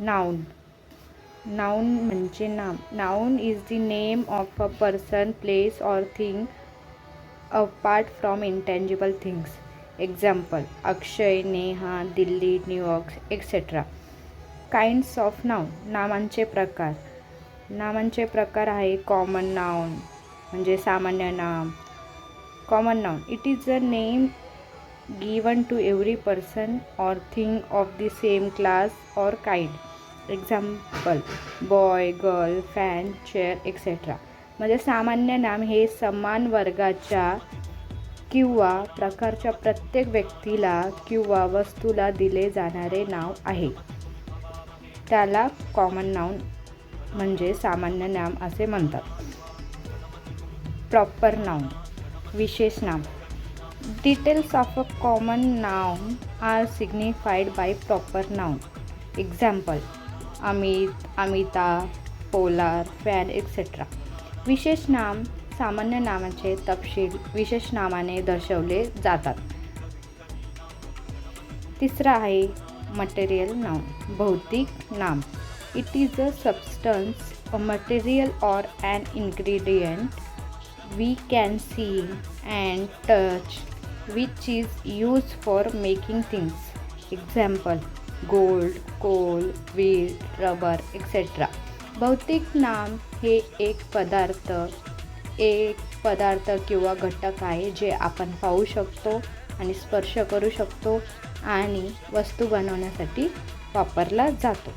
Noun. Noun म्हणजे नाम. Noun is the name of a person, place और thing apart from intangible things. Example: Akshay, Neha, Delhi, New York etcetera. Kinds of noun. नामांचे प्रकार. नामांचे प्रकार आहे कॉमन नाउन म्हणजे सामान्य नाम. Common noun, it is a name given to every person or thing of the same class or kind. Example: boy, girl, fan, chair etc. म्हणजे सामान्य नाम हे समान वर्गाच्या किंवा प्रकारच्या प्रत्येक व्यक्तीला किंवा वस्तूला दिले जाणारे नाव आहे. त्याला कॉमन नाउन म्हणजे सामान्य नाम असे म्हणतात. प्रॉपर नाउन, विशेष नाम. Details of a common noun are signified by proper noun. Example: Amit, Amita, polar, fan etcetera. विशेष नाम सामान्य नामाचे तपशील विशेष नामाने दर्शवले जातात. तिसरा आहे मटेरियल नाउन, भौतिक नाम. It is a substance, a material और an ingredient we can see and touch which is used for making things. Example: gold, coal, wheat, rubber etc. भौतिक नाम हे एक पदार्थ किंवा घटक आहे जे आपण पाहू शकतो आणि स्पर्श करू शकतो आणि वस्तू बनवण्यासाठी वापरला जातो.